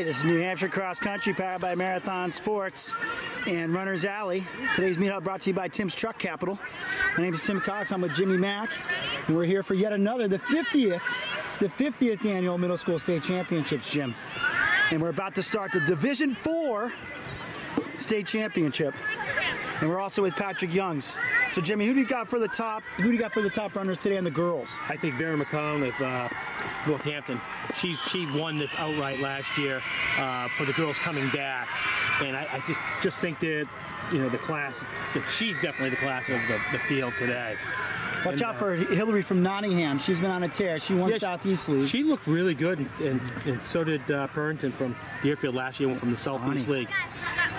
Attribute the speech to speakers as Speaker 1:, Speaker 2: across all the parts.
Speaker 1: right, this is New Hampshire Cross Country, powered by Marathon Sports and Runner's Alley. Today's meetup brought to you by Tim's Truck Capital. My name is Tim Cox. I'm with Jimmy Mack, and we're here for yet another, the 50th annual Middle School State Championships, Jim. And we're about to start the Division IV State Championship. And we're also with Patrick Youngs. So Jimmy, who do you got for the top runners today on the girls?
Speaker 2: I think Vera McCown of Northampton. She won this outright last year for the girls coming back, and I just think that, you know, the class, that she's definitely the class of the field today.
Speaker 1: Watch out for Hillary from Nottingham. She's been on a tear. She won Southeast League.
Speaker 2: She looked really good, and so did Purrington from Deerfield last year, went from the Southeast League.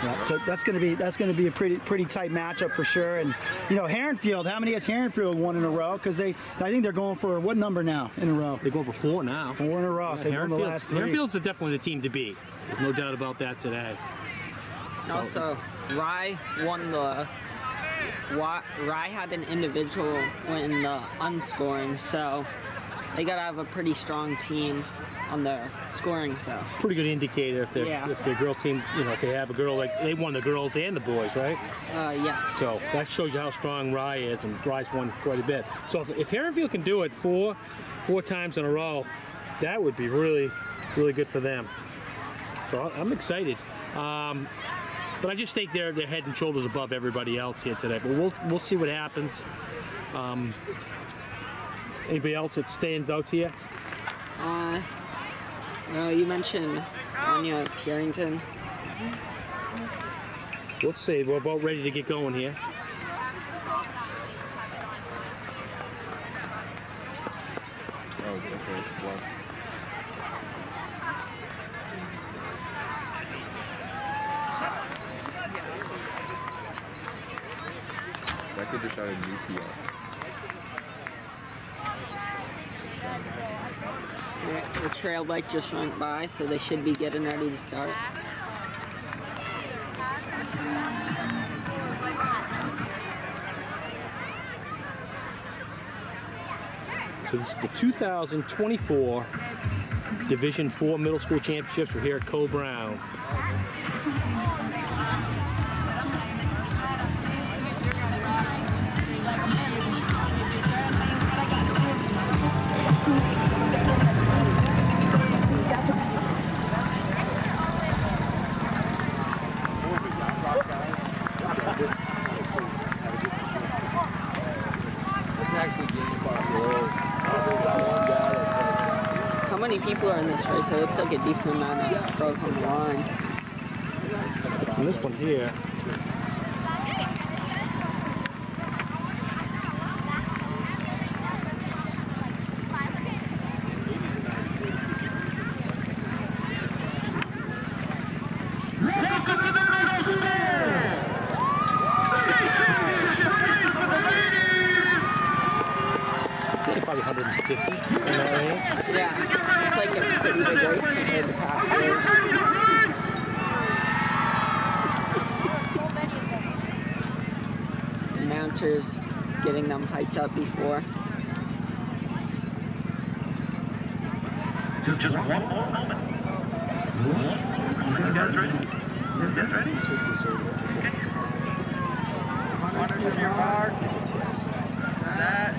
Speaker 1: Yeah, so that's going to be a pretty tight matchup for sure. And you know, Herrenfield, how many has Herrenfield won in a row? Because I think they're going for what number now in a row?
Speaker 2: They're going for 4 now.
Speaker 1: 4 in a row.
Speaker 2: Yeah,
Speaker 1: so they won the last 3.
Speaker 2: Herrenfield's definitely the team to beat. There's no doubt about that today. So,
Speaker 3: also, Rye won the. Rye had an individual win the unscoring, so they got to have a pretty strong team on their scoring. So
Speaker 2: pretty good indicator if their girl team, you know, if they have a girl, like they won the girls and the boys, right?
Speaker 3: Yes.
Speaker 2: So that shows you how strong Rye is, and Rye's won quite a bit. So if Herrenfield can do it four times in a row, that would be really good for them. So I'm excited. But I just think they're head and shoulders above everybody else here today. But we'll see what happens. Anybody else that stands out to you?
Speaker 3: No, you mentioned Anya Carrington.
Speaker 2: We'll see. We're about ready to get going here.
Speaker 4: Oh, okay, slow. That could just shot a new PR.
Speaker 3: The trail bike just went by, so they should be getting ready to start.
Speaker 2: So this is the 2024 Division IV Middle School Championships. We're here at Co-Brown.
Speaker 3: How many people are in this race? It looks like a decent amount of girls on the line.
Speaker 2: And this one here.
Speaker 5: Welcome to the middle school state championship race for the ladies.
Speaker 2: I'd say probably 150 in that range.
Speaker 3: Yeah, it's like a pretty big race compared to past years. Announcers getting them hyped up before.
Speaker 5: Just one more moment. You guys ready? You guys ready? Okay. Runners to your mark. That.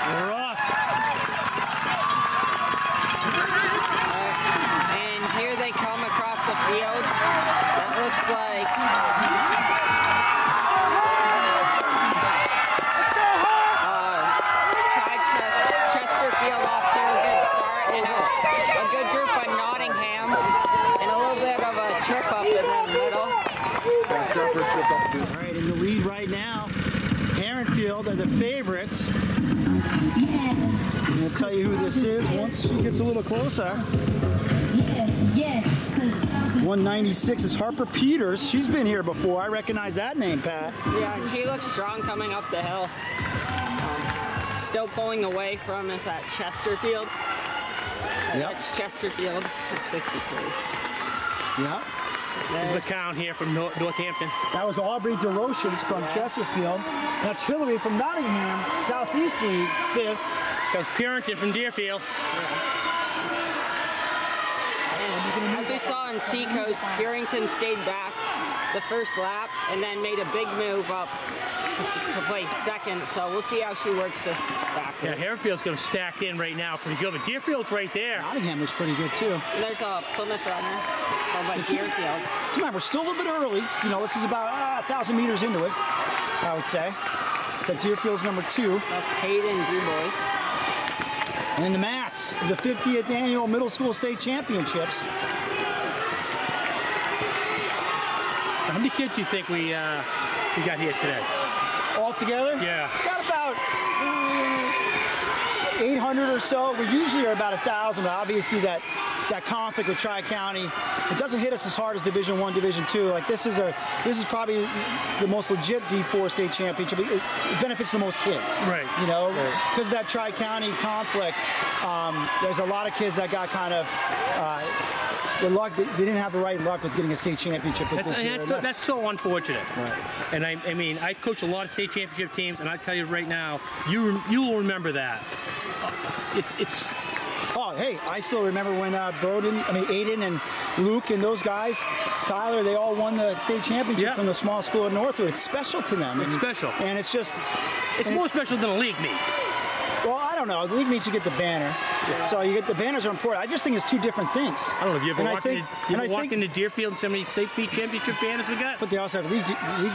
Speaker 2: We're off.
Speaker 3: And here they come across the field. That looks like Chesterfield off to a good start, and a good group by Nottingham, and a little bit of a trip up in the middle.
Speaker 1: All right, in the lead right now, Herrenfield are the favorites. I'm going to tell you who this is once she gets a little closer. 196 is Harper Peters. She's been here before. I recognize that name, Pat.
Speaker 3: Yeah, she looks strong coming up the hill. Still pulling away from us at Chesterfield. That's Chesterfield. That's 53.
Speaker 1: Yeah.
Speaker 2: There's McCown here from Northampton.
Speaker 1: That was Aubrey DeRoches from Chesterfield. That's Hillary from Nottingham, Southeast League, 5th.
Speaker 2: That was Purrington from Deerfield.
Speaker 3: As we saw in Seacoast, Purington stayed back the first lap and then made a big move up to place second. So we'll see how she works this back.
Speaker 2: Yeah, Herefield's going to stack in right now pretty good, but Deerfield's right there.
Speaker 1: Nottingham looks pretty good too.
Speaker 3: And there's a Plymouth runner called by Deerfield.
Speaker 1: Come on, we're still a little bit early. You know, this is about 1,000 meters into it, I would say. It's at Deerfield's number 2.
Speaker 3: That's Hayden DuBois.
Speaker 1: And in the mass of the 50th annual middle school state championships.
Speaker 2: How many kids do you think we got here today?
Speaker 1: All together?
Speaker 2: Yeah.
Speaker 1: Got about 800 or so. We usually are about 1,000, but obviously that conflict with Tri-County, it doesn't hit us as hard as Division I, Division II. Like this is probably the most legit D4 state championship. It benefits the most kids.
Speaker 2: Right.
Speaker 1: You know, because of that Tri-County conflict, there's a lot of kids that got kind of the luck. They didn't have the right luck with getting a state championship with this year.
Speaker 2: That's so unfortunate.
Speaker 1: Right.
Speaker 2: And I mean, I've coached a lot of state championship teams, and I tell you right now, you will remember that. It's.
Speaker 1: Oh, hey, I still remember when Aiden and Luke and those guys, Tyler, they all won the state championship from the small school at Northwood. It's special to them.
Speaker 2: It's special.
Speaker 1: And it's just...
Speaker 2: It's more special than a league meet.
Speaker 1: Well, I don't know. The league meets you get the banner. Yeah. So you get the banners are important. I just think it's two different things.
Speaker 2: I don't know if you ever walked into Deerfield and so many state beat championship banners we got?
Speaker 1: But they also have league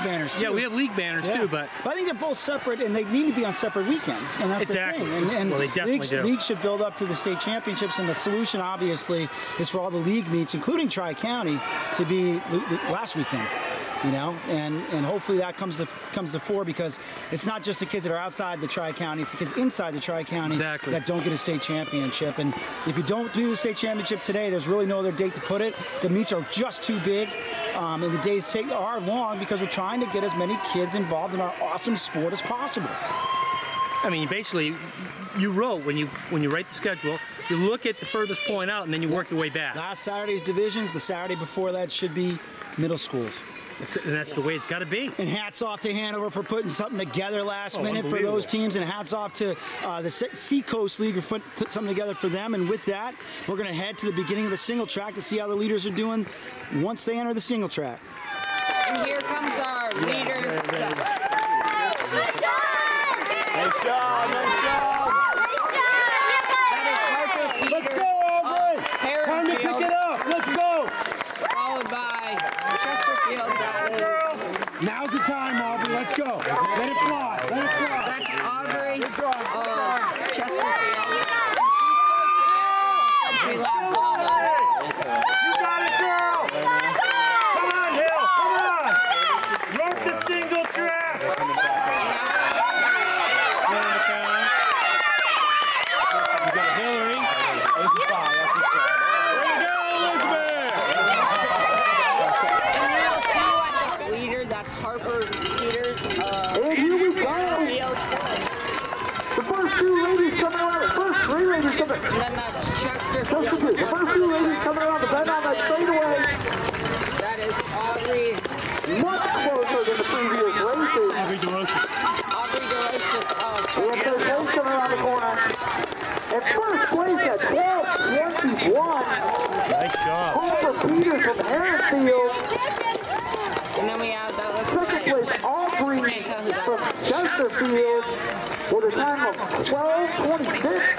Speaker 1: banners too.
Speaker 2: Yeah, we have league banners too, but
Speaker 1: I think they're both separate and they need to be on separate weekends. And that's the thing. And
Speaker 2: well, they definitely do.
Speaker 1: Leagues should build up to the state championships, and the solution obviously is for all the league meets, including Tri-County, to be last weekend. You know, and hopefully that comes to fore, because it's not just the kids that are outside the Tri-County, it's the kids inside the Tri-County that don't get a state championship. And if you don't do the state championship today, there's really no other date to put it. The meets are just too big, and the days are long, because we're trying to get as many kids involved in our awesome sport as possible.
Speaker 2: I mean, basically, you wrote when you write the schedule, you look at the furthest point out, and then you work your way back.
Speaker 1: Last Saturday's divisions. The Saturday before that should be middle schools.
Speaker 2: And that's the way it's got to be.
Speaker 1: And hats off to Hanover for putting something together last minute for those teams, and hats off to the Seacoast League for putting something together for them. And with that, we're going to head to the beginning of the single track to see how the leaders are doing once they enter the single track.
Speaker 3: And here comes our leader.
Speaker 1: Nice job, nice job.
Speaker 3: That is Harper Peters.
Speaker 1: Let's go, Aubrey. Time to pick it up. Let's go.
Speaker 3: Followed by Chesterfield.
Speaker 1: Now's the time, Aubrey. Let's go. Let it fly. Let it fly.
Speaker 3: That's Aubrey Chesterfield. And she's close to since we last saw them.
Speaker 1: You got it, girl. Come on, Hill. Come on. Rope the single track.
Speaker 2: You got Hillary.
Speaker 1: There we go, Elizabeth.
Speaker 3: And we'll see what the leader, that's Harper Peters.
Speaker 6: And here we go. The first two ladies coming around. The first three ladies coming.
Speaker 3: And then that's Chesterfield.
Speaker 6: The first two ladies coming around the bend on that straightaway.
Speaker 3: That is Aubrey.
Speaker 6: Much closer than the previous races.
Speaker 2: Aubrey DeRoches.
Speaker 3: Aubrey DeRoches of
Speaker 6: We have third place coming around the corner. And first place at 12:21.
Speaker 2: Nice job.
Speaker 6: Harper Peters from Herrenfield.
Speaker 3: And then we have that looks
Speaker 6: Second place, Aubrey from Chesterfield with a time of 12:26.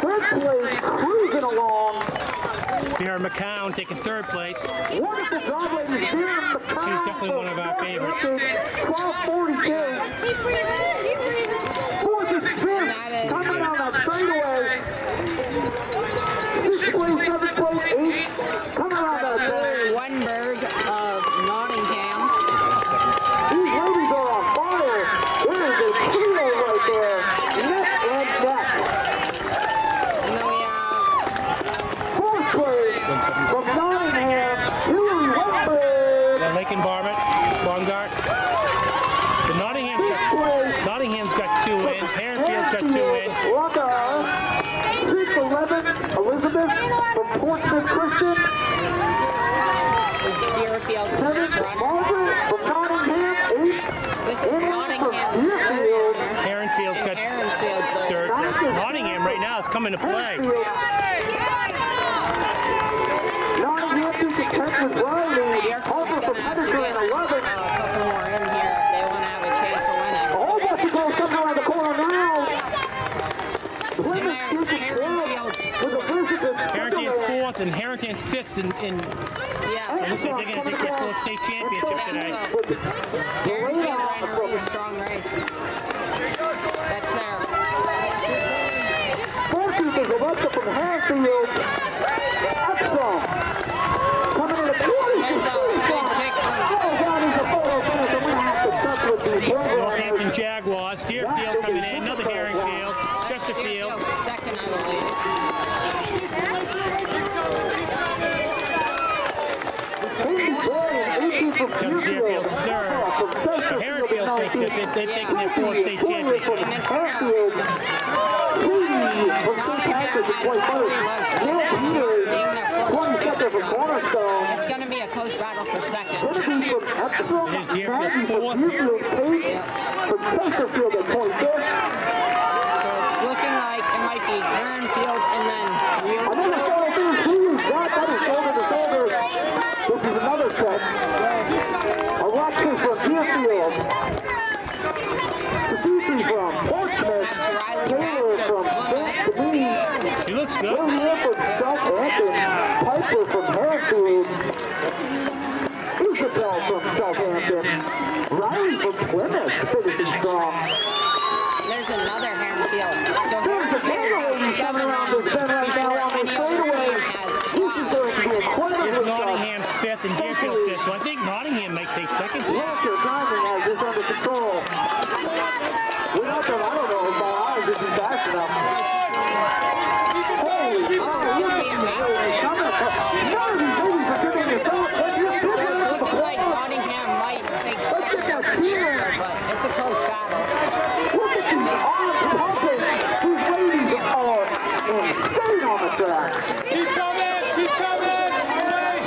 Speaker 6: Third place, cruising along.
Speaker 2: Vera McCown taking third place.
Speaker 6: Wonderful job, ladies. Vera McCown.
Speaker 2: She's definitely one of our favorites.
Speaker 6: 12:42.
Speaker 7: Keep breathing, keep breathing.
Speaker 6: Fourth is fifth, coming down that straightaway. Sixth place, seventh place, eighth, coming around that
Speaker 3: Heather
Speaker 6: bend.
Speaker 3: Wenberg of Nottingham.
Speaker 6: These ladies are on fire. There is a trio right there, neck and neck.
Speaker 3: And then we have
Speaker 6: Fourth place from Nottingham, Hillary Wenberg.
Speaker 2: Lakin Baumgart. The Nottingham's got 2 in. Herrenfield's got 2 in.
Speaker 6: Rocca. 6'11", Elizabeth from Portsmouth Christian.
Speaker 3: there's Deerfield.
Speaker 6: 7th, Margaret from Nottingham. 8th,
Speaker 3: This is
Speaker 6: Anna from
Speaker 3: Nottingham's
Speaker 6: Deerfield.
Speaker 2: Herrenfield's got
Speaker 3: Herrenfield
Speaker 2: third. So Nottingham right now is coming to play.
Speaker 6: Nottingham beat the 10th with Riley. Harper from Henderson at 11.
Speaker 3: A couple more in here if they want to have a chance of winning.
Speaker 6: A whole bunch of goals coming around the corner now.
Speaker 3: And
Speaker 6: Plymouth
Speaker 3: there's
Speaker 6: beat the
Speaker 3: Harringfield's
Speaker 6: 12th with a visit to
Speaker 2: Harrington's 4th and Harrington's 5th in
Speaker 3: Yes.
Speaker 2: looks like they're going to take their 4th state championship today.
Speaker 3: Harringfield ran a really strong race. That's there.
Speaker 6: Goalkeepers are up from Harringfield. Epsom coming in at 20.
Speaker 3: There's a big kick from
Speaker 2: Northampton Jaguars, Deerfield coming in, another Harringfield, Chesterfield.
Speaker 3: Deerfield second, I believe.
Speaker 2: Comes Deerfield third. Harringfield thinks that they're taking their 4th state championship.
Speaker 3: It's going to be a close battle for second.
Speaker 2: Here's Deerfield's 4th.
Speaker 3: So it's looking like it might be Harringfield and then Deerfield.
Speaker 6: This is another set. Alexis from Deerfield. Suzuki from Portsmouth. Taylor from St. Denis.
Speaker 2: He looks good.
Speaker 6: William from Southampton. Piper from Harringfield. Isabel from Southampton. Riley from Plymouth. Finishing strong.
Speaker 3: There's another Harringfield. So
Speaker 6: There's a
Speaker 3: Harringfield
Speaker 6: penalty
Speaker 3: has
Speaker 6: coming around this bend right now on the straightaway. This is going to be a
Speaker 2: Here's
Speaker 6: incredibly
Speaker 2: Nottingham's 5th and Deerfield's 5th. So I think Nottingham might take second.
Speaker 6: Walker Diamond has this under control. Without them, I don't know if my eyes would be fast enough. Holy
Speaker 3: it's gonna be a man.
Speaker 6: None of these ladies are giving this up.
Speaker 3: So it's looking like Nottingham might take second, but it's a close battle.
Speaker 6: Look at these arms pumping. These ladies are insane on the track.
Speaker 5: Keep coming! Keep coming!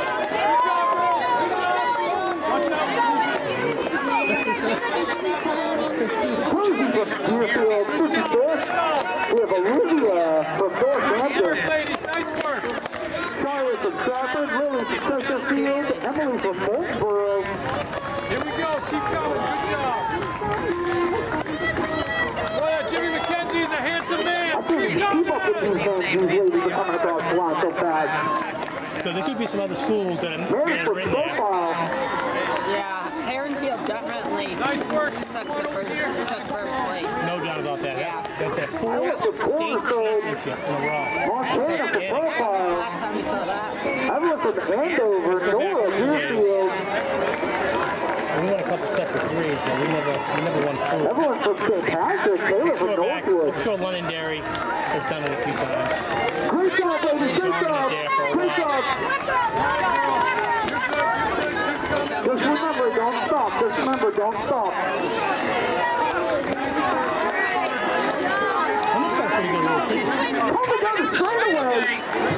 Speaker 6: Cruising from Deerfield, 55th. We have Olivia from Northampton.
Speaker 5: Ladies, nice work!
Speaker 6: Cyrus from Stratford, Lily from Chesterfield, Emily from Moultboro.
Speaker 5: Here we go, keep going, good job! Boy, Jimmy McKenzie's a handsome man!
Speaker 6: I think if you keep up with these men, these ladies are coming across the line so fast.
Speaker 2: So there could be some other schools that
Speaker 6: Mary
Speaker 2: are
Speaker 6: from
Speaker 2: in there.
Speaker 6: Profile.
Speaker 3: Yeah, Harringfield definitely
Speaker 5: Nice work!
Speaker 3: took first place.
Speaker 2: No doubt about that.
Speaker 3: Yeah.
Speaker 2: That's that
Speaker 6: I
Speaker 2: 4th
Speaker 6: went to
Speaker 2: state
Speaker 6: Cornerstone.
Speaker 2: championship in a row.
Speaker 6: Montana from
Speaker 3: When was the
Speaker 6: Profile.
Speaker 3: last time we saw that?
Speaker 6: I went from Andover, Nora Deerfield.
Speaker 2: We won a couple sets of threes, but we never won 4.
Speaker 6: Everyone from St. Patrick, Taylor from Northwood.
Speaker 2: I'm sure Londonderry has done it a few times.
Speaker 6: Great job, ladies, great job. Great job. Just remember, don't stop. Just remember, don't stop.
Speaker 2: And this got a pretty good little team.
Speaker 6: Coming down the straightaway,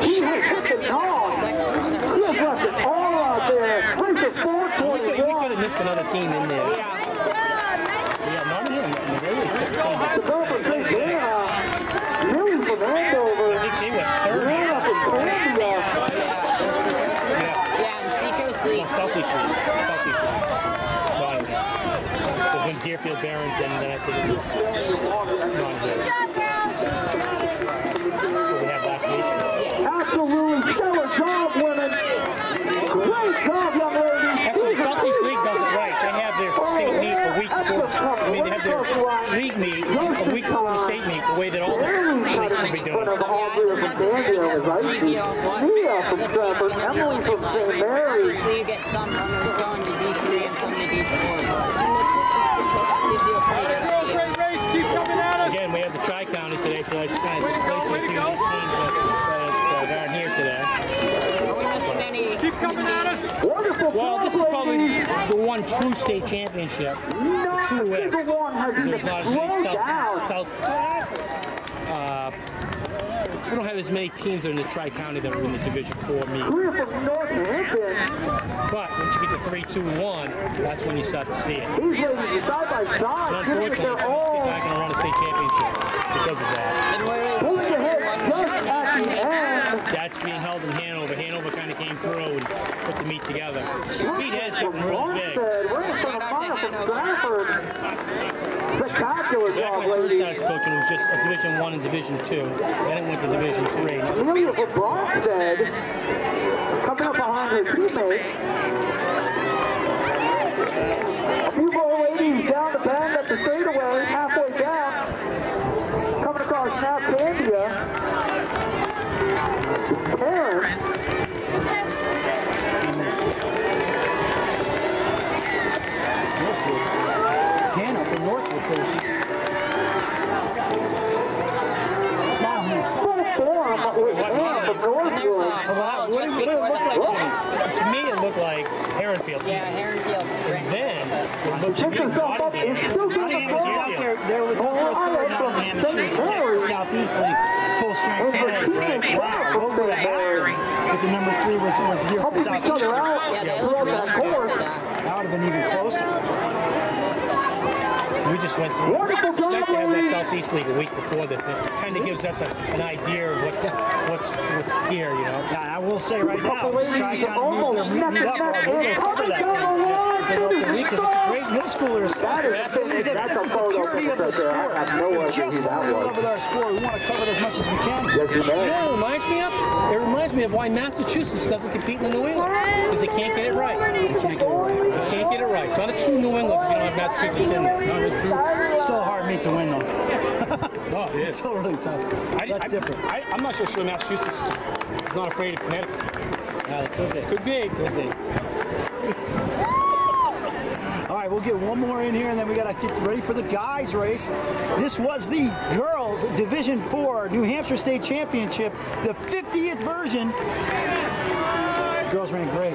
Speaker 6: he has hit the dog. He has left it all out there. Race is
Speaker 2: We could
Speaker 6: 4:21.
Speaker 2: have missed another team in there. Yeah, Nottingham really took
Speaker 6: Isabel from St. Anna. Lily from Andover.
Speaker 2: I think they were 30.
Speaker 6: Rihanna from Columbia.
Speaker 3: Yeah, and Seacoast League.
Speaker 2: Southeast League. Nottingham. There's been Deerfield, Barrington, and then I think it was Nottingham. What we had last week.
Speaker 6: Absolutely stellar job, women. Great job, young ladies.
Speaker 2: Actually, Southeast League does it right. They have their state meet a week before. They have their league meet a week before the state meet. The way that all the leagues should be doing.
Speaker 6: One of the all three from Danville is icy. Mia from Stratford, Emily from St. Mary's.
Speaker 3: Obviously, you get some runners going to D3 and some to D4, but gives you a pretty good idea.
Speaker 5: Great race, keep coming at us!
Speaker 2: Again, we have the Tri-County today, so I just kind of displacing a few of these teams that aren't here today.
Speaker 3: Are we missing any?
Speaker 5: Keep coming at us!
Speaker 6: Wonderful
Speaker 2: Well, this is
Speaker 6: job,
Speaker 2: probably
Speaker 6: ladies.
Speaker 2: the one true state championship.
Speaker 6: Not a
Speaker 2: True
Speaker 6: single one has even
Speaker 2: There's not
Speaker 6: slowed down.
Speaker 2: we don't have as many teams in the Tri-County that are in the Division 4 meet.
Speaker 6: Clear from Northampton.
Speaker 2: But once you get to 3, 2, 1, that's when you start to see it.
Speaker 6: These ladies are side by
Speaker 2: And
Speaker 6: side.
Speaker 2: unfortunately, some of these kids aren't going to run a state championship because of that.
Speaker 3: And
Speaker 2: grew and put the meet together. Speed has gotten really big.
Speaker 6: Where's some fun from Stratford? Spectacular
Speaker 2: Back
Speaker 6: job,
Speaker 2: when I first
Speaker 6: ladies.
Speaker 2: started coaching, it was just a Division I and Division II. Then it went to Division III.
Speaker 6: Amelia from Bronsted coming up behind her teammate. A few more ladies down the bend at the straightaway, halfway down. Coming across now, Candia. Karen.
Speaker 1: Hannah from Northwood finishing. Small hands.
Speaker 6: Full form with Hannah from
Speaker 3: And there's
Speaker 6: Northwood.
Speaker 3: a ball
Speaker 1: What
Speaker 3: just
Speaker 1: did it
Speaker 3: before
Speaker 1: look
Speaker 3: the
Speaker 1: like?
Speaker 3: finish.
Speaker 2: To me, it looked like Heronfield.
Speaker 3: Yeah, Heronfield.
Speaker 2: And then, it
Speaker 6: She
Speaker 2: looked to
Speaker 6: picks
Speaker 2: me,
Speaker 6: herself up and still getting
Speaker 1: Nottingham
Speaker 6: the
Speaker 1: was
Speaker 6: ball.
Speaker 1: out there with their third Nottingham, and she was sick for Southeast League, full strength today. Wow, what would have happened if the number 3 was here for
Speaker 6: Helping each
Speaker 1: Southeast
Speaker 6: other
Speaker 1: League?
Speaker 6: out
Speaker 3: Yeah, they
Speaker 6: throughout
Speaker 3: look
Speaker 6: that
Speaker 3: really
Speaker 6: course.
Speaker 3: good.
Speaker 1: That would have been even closer.
Speaker 2: we just went through.
Speaker 6: Wonderful
Speaker 2: It's nice to have
Speaker 6: job,
Speaker 2: that
Speaker 6: ladies.
Speaker 2: Southeast League a week before this. It kind of gives us an idea of what's here, you know.
Speaker 1: Yeah, I will say right now,
Speaker 6: Couple ladies
Speaker 1: Tri-County moves
Speaker 6: almost
Speaker 1: their
Speaker 6: neck
Speaker 1: meet
Speaker 6: and
Speaker 1: up.
Speaker 6: neck
Speaker 1: We're going to
Speaker 6: and
Speaker 1: cover
Speaker 6: coming
Speaker 1: that
Speaker 6: down
Speaker 1: thing.
Speaker 6: the line.
Speaker 1: If they go up the week, because it's great middle schoolers.
Speaker 6: That is
Speaker 1: This is the
Speaker 6: photo
Speaker 1: purity of the
Speaker 6: right there.
Speaker 1: sport.
Speaker 6: I have no
Speaker 1: We're
Speaker 6: idea
Speaker 1: just
Speaker 6: who that
Speaker 1: falling in
Speaker 6: was.
Speaker 1: love with our sport. We want to cover it as much as we can.
Speaker 6: Yes, you
Speaker 2: You
Speaker 6: may.
Speaker 2: know what it reminds me of? It reminds me of why Massachusetts doesn't compete in the New England. Because they can't get it right. They can't get it right. It's not a true New England if you don't have Massachusetts in there. No, it's true.
Speaker 1: Still a hard meet to win, though.
Speaker 2: Oh, it
Speaker 1: It's
Speaker 2: is.
Speaker 1: still really tough. That's different.
Speaker 2: I'm not so sure Massachusetts is not afraid of Connecticut.
Speaker 1: Yeah, it could be.
Speaker 2: Could be.
Speaker 1: Could be. All right, we'll get one more in here, and then we got to get ready for the guys' race. This was the girls' Division IV New Hampshire State Championship, the 50th version. Girls ran great.